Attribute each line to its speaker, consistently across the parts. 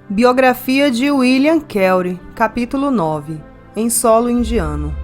Speaker 1: Biografia de William Carey, capítulo 9, em solo indiano.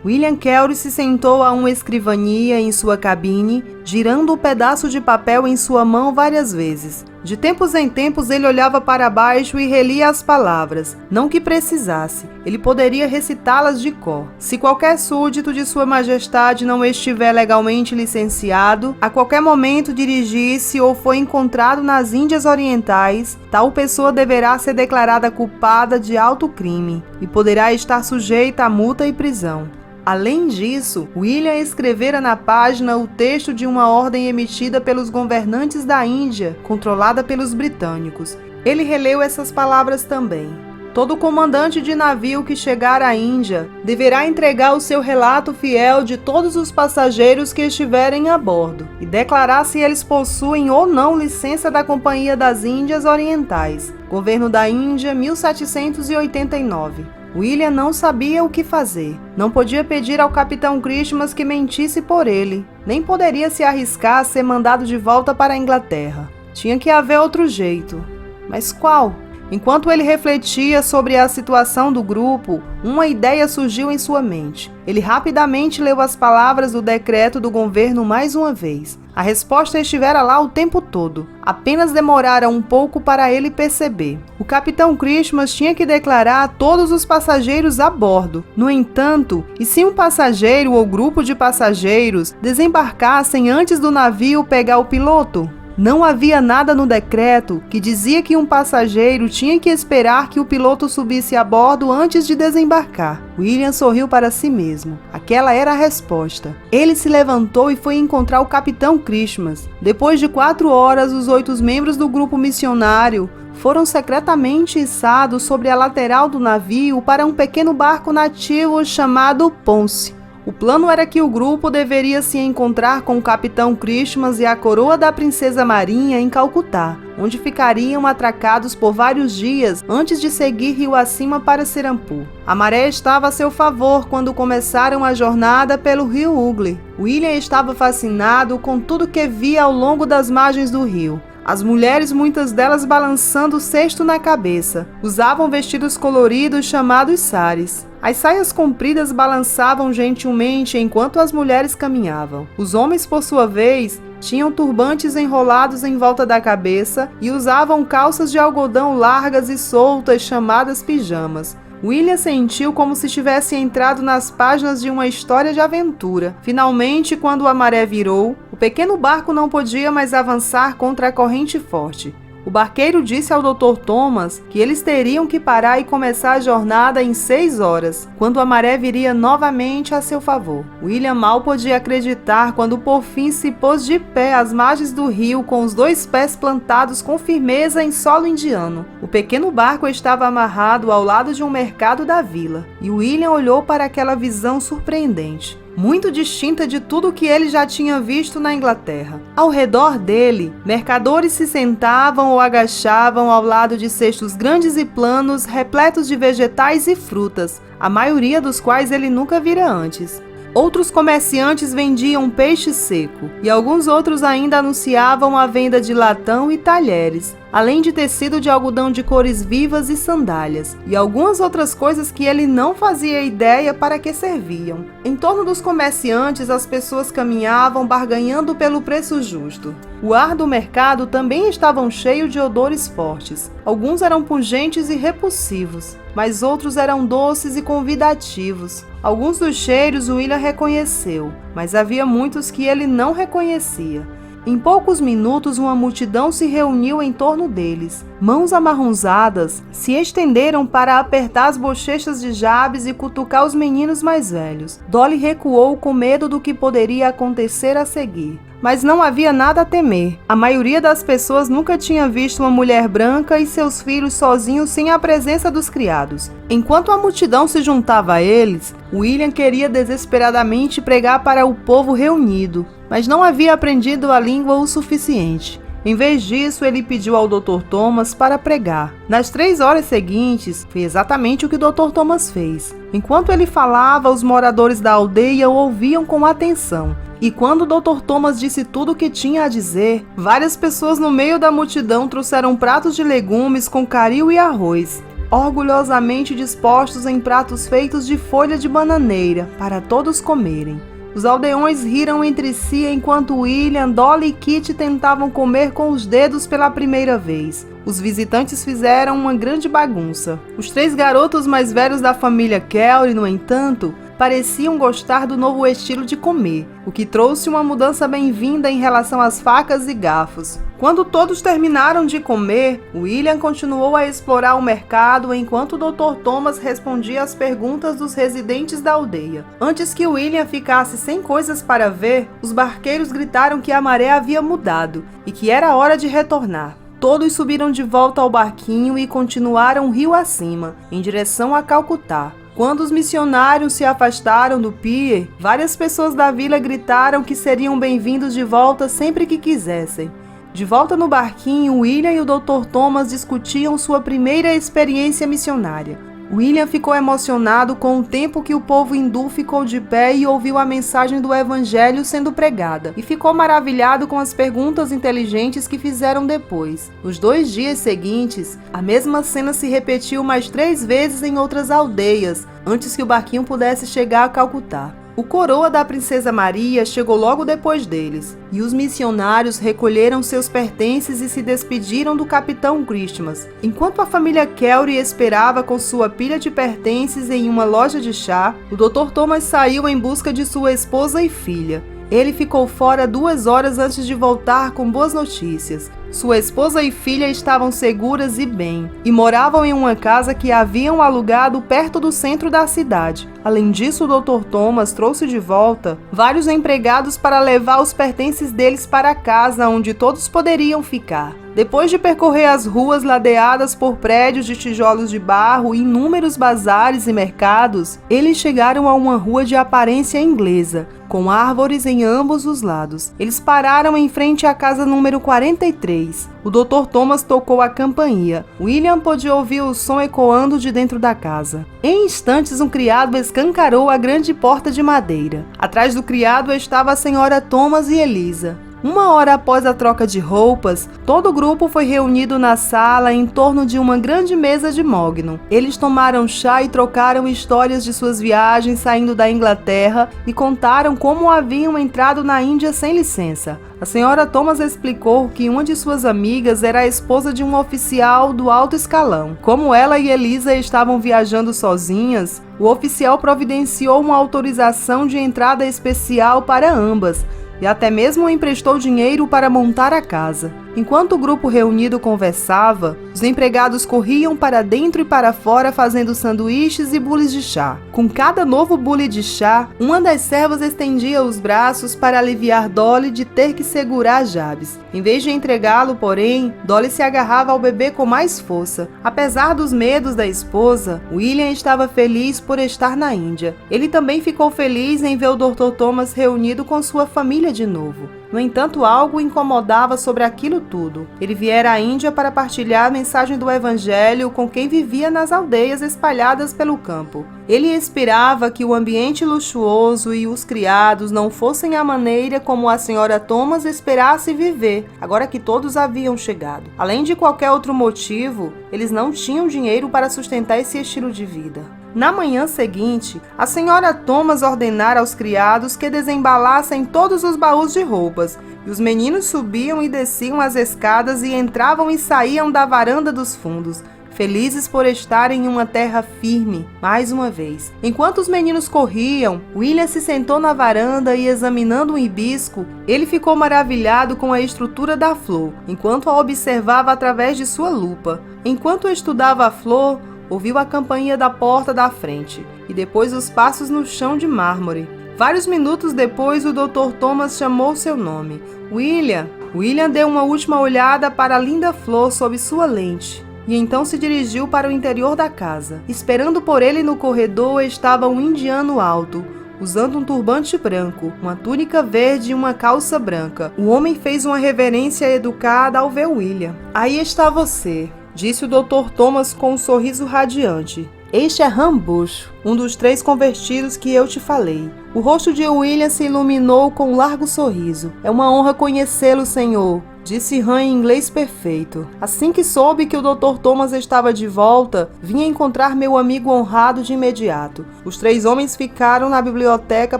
Speaker 1: William Carey se sentou a uma escrivania em sua cabine, girando o pedaço de papel em sua mão várias vezes. De tempos em tempos ele olhava para baixo e relia as palavras, não que precisasse, ele poderia recitá-las de cor. Se qualquer súdito de Sua Majestade não estiver legalmente licenciado, a qualquer momento dirigir-se ou for encontrado nas Índias Orientais, tal pessoa deverá ser declarada culpada de alto crime e poderá estar sujeita a multa e prisão. Além disso, William escrevera na página o texto de uma ordem emitida pelos governantes da Índia, controlada pelos britânicos. Ele releu essas palavras também. Todo comandante de navio que chegar à Índia deverá entregar o seu relato fiel de todos os passageiros que estiverem a bordo e declarar se eles possuem ou não licença da Companhia das Índias Orientais. Governo da Índia, 1789. William não sabia o que fazer. Não podia pedir ao capitão Christmas que mentisse por ele, nem poderia se arriscar a ser mandado de volta para a Inglaterra. Tinha que haver outro jeito. Mas qual? Enquanto ele refletia sobre a situação do grupo, uma ideia surgiu em sua mente. Ele rapidamente leu as palavras do decreto do governo mais uma vez. A resposta estivera lá o tempo todo. Apenas demorara um pouco para ele perceber. O capitão Christmas tinha que declarar todos os passageiros a bordo. No entanto, e se um passageiro ou grupo de passageiros desembarcassem antes do navio pegar o piloto? Não havia nada no decreto que dizia que um passageiro tinha que esperar que o piloto subisse a bordo antes de desembarcar. William sorriu para si mesmo. Aquela era a resposta. Ele se levantou e foi encontrar o capitão Christmas. Depois de 4 horas, os 8 membros do grupo missionário foram secretamente içados sobre a lateral do navio para um pequeno barco nativo chamado Ponce. O plano era que o grupo deveria se encontrar com o capitão Christmas e a coroa da princesa Marinha em Calcutá, onde ficariam atracados por vários dias antes de seguir rio acima para Serampur. A maré estava a seu favor quando começaram a jornada pelo rio Hooghly. William estava fascinado com tudo que via ao longo das margens do rio. As mulheres, muitas delas balançando o cesto na cabeça, usavam vestidos coloridos chamados saris. As saias compridas balançavam gentilmente enquanto as mulheres caminhavam. Os homens, por sua vez, tinham turbantes enrolados em volta da cabeça e usavam calças de algodão largas e soltas chamadas pijamas. William sentiu como se tivesse entrado nas páginas de uma história de aventura. Finalmente, quando a maré virou, o pequeno barco não podia mais avançar contra a corrente forte. O barqueiro disse ao Dr. Thomas que eles teriam que parar e começar a jornada em 6 horas, quando a maré viria novamente a seu favor. William mal podia acreditar quando por fim se pôs de pé às margens do rio com os 2 pés plantados com firmeza em solo indiano. O pequeno barco estava amarrado ao lado de um mercado da vila, e William olhou para aquela visão surpreendente, muito distinta de tudo o que ele já tinha visto na Inglaterra. Ao redor dele, mercadores se sentavam ou agachavam ao lado de cestos grandes e planos, repletos de vegetais e frutas, a maioria dos quais ele nunca vira antes. Outros comerciantes vendiam peixe seco, e alguns outros ainda anunciavam a venda de latão e talheres, além de tecido de algodão de cores vivas e sandálias, e algumas outras coisas que ele não fazia ideia para que serviam. Em torno dos comerciantes, as pessoas caminhavam barganhando pelo preço justo. O ar do mercado também estava cheio de odores fortes. Alguns eram pungentes e repulsivos, mas outros eram doces e convidativos. Alguns dos cheiros William reconheceu, mas havia muitos que ele não reconhecia. Em poucos minutos, uma multidão se reuniu em torno deles. Mãos amarronzadas se estenderam para apertar as bochechas de Jabes e cutucar os meninos mais velhos. Dolly recuou com medo do que poderia acontecer a seguir. Mas não havia nada a temer. A maioria das pessoas nunca tinha visto uma mulher branca e seus filhos sozinhos sem a presença dos criados. Enquanto a multidão se juntava a eles, William queria desesperadamente pregar para o povo reunido, mas não havia aprendido a língua o suficiente. Em vez disso, ele pediu ao Dr. Thomas para pregar. Nas 3 horas seguintes, foi exatamente o que o Dr. Thomas fez. Enquanto ele falava, os moradores da aldeia o ouviam com atenção. E quando o Dr. Thomas disse tudo o que tinha a dizer, várias pessoas no meio da multidão trouxeram pratos de legumes com caril e arroz, orgulhosamente dispostos em pratos feitos de folha de bananeira, para todos comerem. Os aldeões riram entre si enquanto William, Dolly e Kitty tentavam comer com os dedos pela primeira vez. Os visitantes fizeram uma grande bagunça. Os 3 garotos mais velhos da família Kelly, no entanto, pareciam gostar do novo estilo de comer, o que trouxe uma mudança bem-vinda em relação às facas e garfos. Quando todos terminaram de comer, William continuou a explorar o mercado enquanto o Dr. Thomas respondia às perguntas dos residentes da aldeia. Antes que William ficasse sem coisas para ver, os barqueiros gritaram que a maré havia mudado e que era hora de retornar. Todos subiram de volta ao barquinho e continuaram rio acima, em direção a Calcutá. Quando os missionários se afastaram do pier, várias pessoas da vila gritaram que seriam bem-vindos de volta sempre que quisessem. De volta no barquinho, William e o Dr. Thomas discutiam sua primeira experiência missionária. William ficou emocionado com o tempo que o povo hindu ficou de pé e ouviu a mensagem do evangelho sendo pregada, e ficou maravilhado com as perguntas inteligentes que fizeram depois. Nos 2 dias seguintes, a mesma cena se repetiu mais 3 vezes em outras aldeias, antes que o barquinho pudesse chegar a Calcutá. O coroa da princesa Maria chegou logo depois deles, e os missionários recolheram seus pertences e se despediram do capitão Christmas. Enquanto a família Kelly esperava com sua pilha de pertences em uma loja de chá, o Dr. Thomas saiu em busca de sua esposa e filha. Ele ficou fora 2 horas antes de voltar com boas notícias. Sua esposa e filha estavam seguras e bem, e moravam em uma casa que haviam alugado perto do centro da cidade. Além disso, o Dr. Thomas trouxe de volta vários empregados para levar os pertences deles para a casa onde todos poderiam ficar. Depois de percorrer as ruas ladeadas por prédios de tijolos de barro e inúmeros bazares e mercados, eles chegaram a uma rua de aparência inglesa, com árvores em ambos os lados. Eles pararam em frente à casa número 43. O Dr. Thomas tocou a campainha. William pôde ouvir o som ecoando de dentro da casa. Em instantes, um criado escancarou a grande porta de madeira. Atrás do criado estava a senhora Thomas e Elisa. 1 hora após a troca de roupas, todo o grupo foi reunido na sala em torno de uma grande mesa de mogno. Eles tomaram chá e trocaram histórias de suas viagens saindo da Inglaterra e contaram como haviam entrado na Índia sem licença. A senhora Thomas explicou que uma de suas amigas era a esposa de um oficial do alto escalão. Como ela e Elisa estavam viajando sozinhas, o oficial providenciou uma autorização de entrada especial para ambas, e até mesmo emprestou dinheiro para montar a casa. Enquanto o grupo reunido conversava, os empregados corriam para dentro e para fora fazendo sanduíches e bules de chá. Com cada novo bule de chá, uma das servas estendia os braços para aliviar Dolly de ter que segurar Jabes. Em vez de entregá-lo, porém, Dolly se agarrava ao bebê com mais força. Apesar dos medos da esposa, William estava feliz por estar na Índia. Ele também ficou feliz em ver o Dr. Thomas reunido com sua família de novo. No entanto, algo o incomodava sobre aquilo tudo. Ele viera à Índia para partilhar a mensagem do Evangelho com quem vivia nas aldeias espalhadas pelo campo. Ele esperava que o ambiente luxuoso e os criados não fossem a maneira como a senhora Thomas esperasse viver, agora que todos haviam chegado. Além de qualquer outro motivo, eles não tinham dinheiro para sustentar esse estilo de vida. Na manhã seguinte, a senhora Thomas ordenara aos criados que desembalassem todos os baús de roupas, e os meninos subiam e desciam as escadas e entravam e saíam da varanda dos fundos, felizes por estarem em uma terra firme, mais uma vez. Enquanto os meninos corriam, William se sentou na varanda e, examinando um hibisco, ele ficou maravilhado com a estrutura da flor, enquanto a observava através de sua lupa. Enquanto estudava a flor, ouviu a campainha da porta da frente e depois os passos no chão de mármore. Vários minutos depois, o Dr. Thomas chamou seu nome. William! William deu uma última olhada para a linda flor sob sua lente e então se dirigiu para o interior da casa. Esperando por ele no corredor estava um indiano alto, usando um turbante branco, uma túnica verde e uma calça branca. O homem fez uma reverência educada ao ver William. Aí está você, disse o Dr. Thomas com um sorriso radiante. Este é Rambucho, um dos 3 convertidos que eu te falei. O rosto de William se iluminou com um largo sorriso. É uma honra conhecê-lo, senhor, disse Han em inglês perfeito. Assim que soube que o Dr. Thomas estava de volta, vim encontrar meu amigo honrado de imediato. Os 3 homens ficaram na biblioteca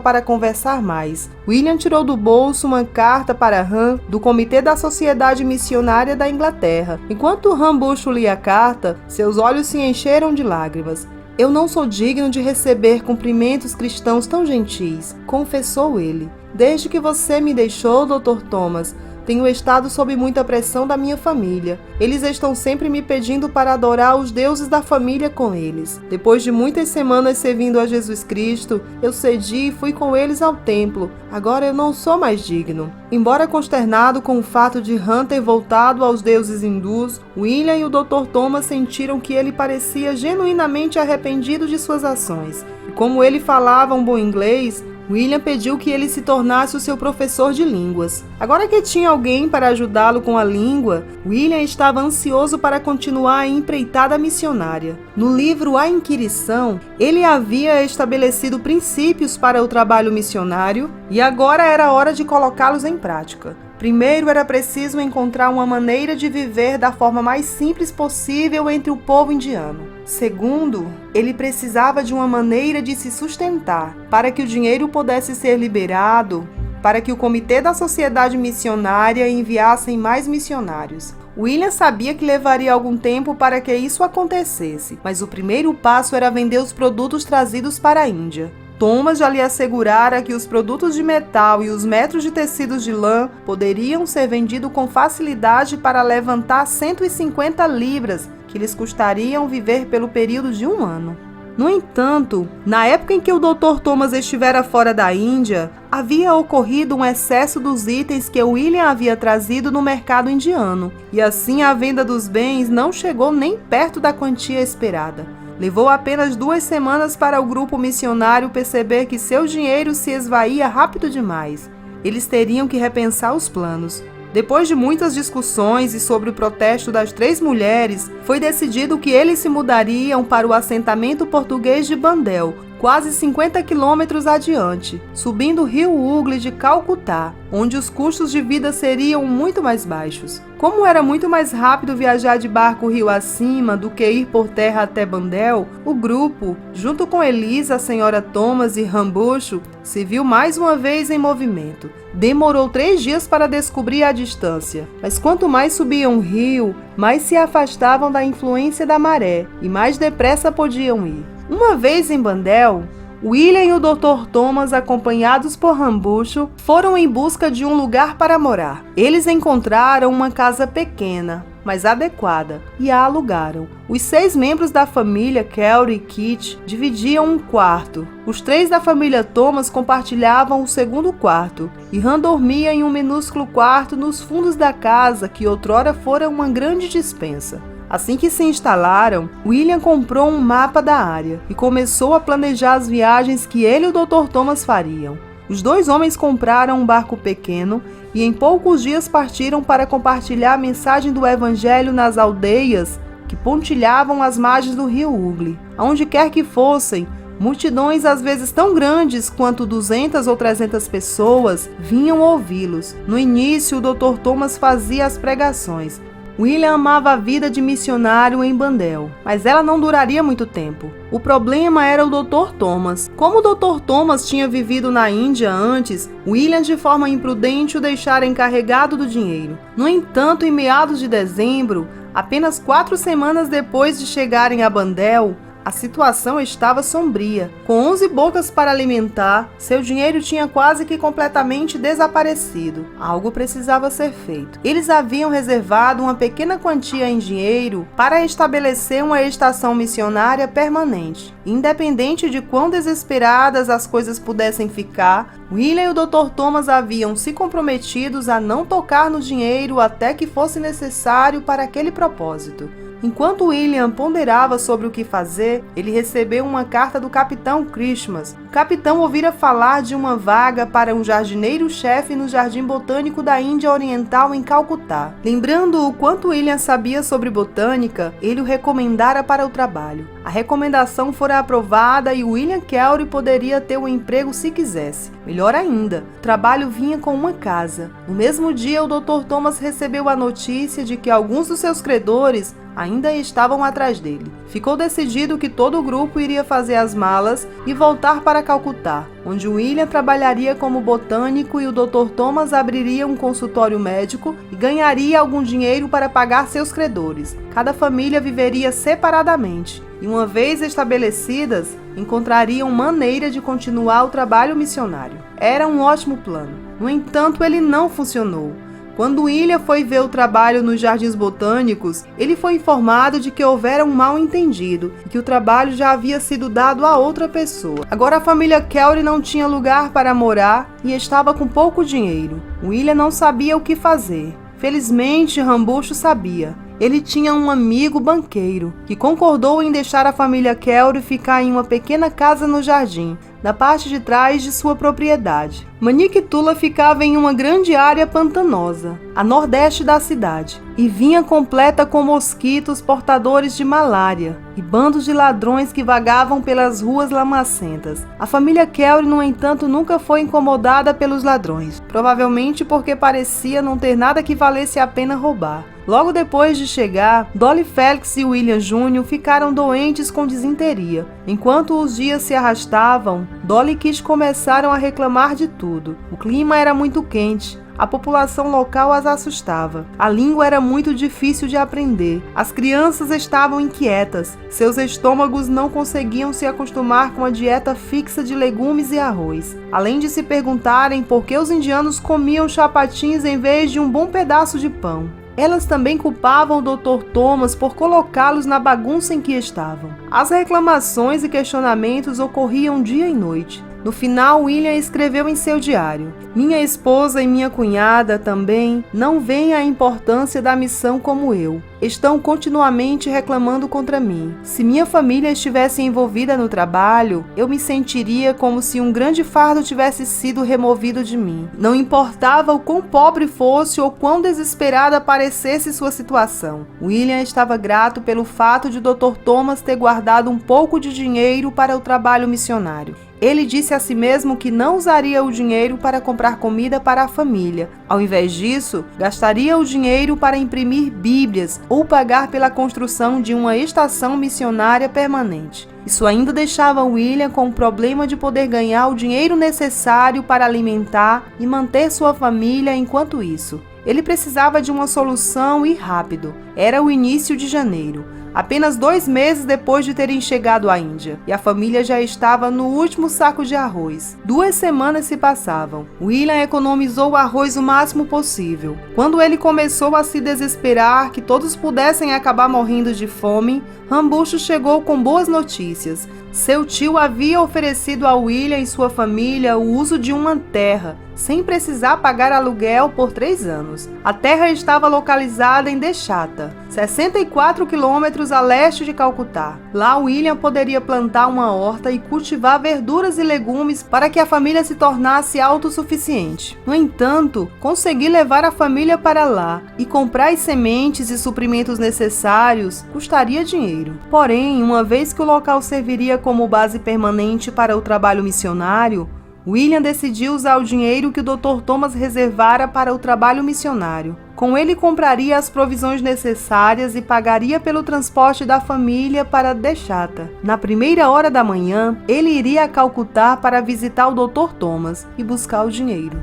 Speaker 1: para conversar mais. William tirou do bolso uma carta para Han do Comitê da Sociedade Missionária da Inglaterra. Enquanto Rambucho lia a carta, seus olhos se encheram de lágrimas. Eu não sou digno de receber cumprimentos cristãos tão gentis, confessou ele. Desde que você me deixou, Dr. Thomas, tenho estado sob muita pressão da minha família. Eles estão sempre me pedindo para adorar os deuses da família com eles. Depois de muitas semanas servindo a Jesus Cristo, eu cedi e fui com eles ao templo. Agora eu não sou mais digno. Embora consternado com o fato de Han ter voltado aos deuses hindus, William e o Dr. Thomas sentiram que ele parecia genuinamente arrependido de suas ações. E como ele falava um bom inglês, William pediu que ele se tornasse o seu professor de línguas. Agora que tinha alguém para ajudá-lo com a língua, William estava ansioso para continuar a empreitada missionária. No livro A Inquirição, ele havia estabelecido princípios para o trabalho missionário e agora era hora de colocá-los em prática. Primeiro, era preciso encontrar uma maneira de viver da forma mais simples possível entre o povo indiano. Segundo, ele precisava de uma maneira de se sustentar, para que o dinheiro pudesse ser liberado, para que o Comitê da Sociedade Missionária enviasse mais missionários. William sabia que levaria algum tempo para que isso acontecesse, mas o primeiro passo era vender os produtos trazidos para a Índia. Thomas já lhe assegurara que os produtos de metal e os metros de tecidos de lã poderiam ser vendidos com facilidade para levantar 150 libras, que lhes custariam viver pelo período de 1 ano. No entanto, na época em que o Dr. Thomas estivera fora da Índia, havia ocorrido um excesso dos itens que William havia trazido no mercado indiano, e assim a venda dos bens não chegou nem perto da quantia esperada. Levou apenas 2 semanas para o grupo missionário perceber que seu dinheiro se esvaía rápido demais. Eles teriam que repensar os planos. Depois de muitas discussões e sobre o protesto das 3 mulheres, foi decidido que eles se mudariam para o assentamento português de Bandel, quase 50 quilômetros adiante, subindo o rio Hooghly de Calcutá, onde os custos de vida seriam muito mais baixos. Como era muito mais rápido viajar de barco rio acima do que ir por terra até Bandel, o grupo, junto com Elisa, a senhora Thomas e Rambucho, se viu mais uma vez em movimento. Demorou 3 dias para descobrir a distância, mas quanto mais subiam o rio, mais se afastavam da influência da maré e mais depressa podiam ir. Uma vez em Bandel, William e o Dr. Thomas, acompanhados por Rambucho, foram em busca de um lugar para morar. Eles encontraram uma casa pequena, mas adequada, e a alugaram. Os 6 membros da família, Kelly e Kit, dividiam um quarto. Os 3 da família Thomas compartilhavam o segundo quarto, e Han dormia em um minúsculo quarto nos fundos da casa que outrora fora uma grande despensa. Assim que se instalaram, William comprou um mapa da área e começou a planejar as viagens que ele e o Dr. Thomas fariam. Os 2 homens compraram um barco pequeno e em poucos dias partiram para compartilhar a mensagem do Evangelho nas aldeias que pontilhavam as margens do rio Hooghly. Aonde quer que fossem, multidões às vezes tão grandes quanto 200 ou 300 pessoas vinham ouvi-los. No início, o Dr. Thomas fazia as pregações. William amava a vida de missionário em Bandel, mas ela não duraria muito tempo. O problema era o Dr. Thomas. Como o Dr. Thomas tinha vivido na Índia antes, William de forma imprudente o deixara encarregado do dinheiro. No entanto, em meados de dezembro, apenas 4 semanas depois de chegarem a Bandel, a situação estava sombria. Com 11 bocas para alimentar, seu dinheiro tinha quase que completamente desaparecido. Algo precisava ser feito. Eles haviam reservado uma pequena quantia em dinheiro para estabelecer uma estação missionária permanente. Independente de quão desesperadas as coisas pudessem ficar, William e o Dr. Thomas haviam se comprometidos a não tocar no dinheiro até que fosse necessário para aquele propósito. Enquanto William ponderava sobre o que fazer, ele recebeu uma carta do capitão Christmas. O capitão ouvira falar de uma vaga para um jardineiro-chefe no Jardim Botânico da Índia Oriental em Calcutá. Lembrando o quanto William sabia sobre botânica, ele o recomendara para o trabalho. A recomendação fora aprovada e William Kelly poderia ter o emprego se quisesse. Melhor ainda, o trabalho vinha com uma casa. No mesmo dia, o Dr. Thomas recebeu a notícia de que alguns dos seus credores ainda estavam atrás dele. Ficou decidido que todo o grupo iria fazer as malas e voltar para Calcutá, onde William trabalharia como botânico e o Dr. Thomas abriria um consultório médico e ganharia algum dinheiro para pagar seus credores. Cada família viveria separadamente e, uma vez estabelecidas, encontrariam maneira de continuar o trabalho missionário. Era um ótimo plano. No entanto, ele não funcionou. Quando William foi ver o trabalho nos Jardins Botânicos, ele foi informado de que houvera um mal-entendido e que o trabalho já havia sido dado a outra pessoa. Agora a família Kelly não tinha lugar para morar e estava com pouco dinheiro. William não sabia o que fazer. Felizmente, Rambucho sabia. Ele tinha um amigo banqueiro que concordou em deixar a família Kelly ficar em uma pequena casa no jardim, na parte de trás de sua propriedade. Maniquitula ficava em uma grande área pantanosa, a nordeste da cidade, e vinha completa com mosquitos portadores de malária e bandos de ladrões que vagavam pelas ruas lamacentas. A família Kelly, no entanto, nunca foi incomodada pelos ladrões, provavelmente porque parecia não ter nada que valesse a pena roubar. Logo depois de chegar, Dolly Félix e William Jr. ficaram doentes com disenteria. Enquanto os dias se arrastavam, Dolly e Kit começaram a reclamar de tudo. O clima era muito quente. A população local as assustava. A língua era muito difícil de aprender. As crianças estavam inquietas. Seus estômagos não conseguiam se acostumar com a dieta fixa de legumes e arroz. Além de se perguntarem por que os indianos comiam chapatins em vez de um bom pedaço de pão. Elas também culpavam o Dr. Thomas por colocá-los na bagunça em que estavam. As reclamações e questionamentos ocorriam dia e noite. No final, William escreveu em seu diário: "Minha esposa e minha cunhada também não veem a importância da missão como eu. Estão continuamente reclamando contra mim. Se minha família estivesse envolvida no trabalho, eu me sentiria como se um grande fardo tivesse sido removido de mim. Não importava o quão pobre fosse ou quão desesperada parecesse sua situação." William estava grato pelo fato de Dr. Thomas ter guardado um pouco de dinheiro para o trabalho missionário. Ele disse a si mesmo que não usaria o dinheiro para comprar comida para a família. Ao invés disso, gastaria o dinheiro para imprimir Bíblias ou pagar pela construção de uma estação missionária permanente. Isso ainda deixava William com o problema de poder ganhar o dinheiro necessário para alimentar e manter sua família enquanto isso. Ele precisava de uma solução e rápido. Era o início de janeiro. Apenas 2 meses depois de terem chegado à Índia, e a família já estava no último saco de arroz. 2 semanas se passavam. William economizou o arroz o máximo possível. Quando ele começou a se desesperar que todos pudessem acabar morrendo de fome, Rambucho chegou com boas notícias. Seu tio havia oferecido a William e sua família o uso de uma terra, sem precisar pagar aluguel por 3 anos. A terra estava localizada em Deshata, 64 quilômetros a leste de Calcutá. Lá, William poderia plantar uma horta e cultivar verduras e legumes para que a família se tornasse autossuficiente. No entanto, conseguir levar a família para lá e comprar as sementes e suprimentos necessários custaria dinheiro. Porém, uma vez que o local serviria como base permanente para o trabalho missionário, William decidiu usar o dinheiro que o Dr. Thomas reservara para o trabalho missionário. Com ele compraria as provisões necessárias e pagaria pelo transporte da família para Deshata. Na primeira hora da manhã, ele iria a Calcutá para visitar o Dr. Thomas e buscar o dinheiro.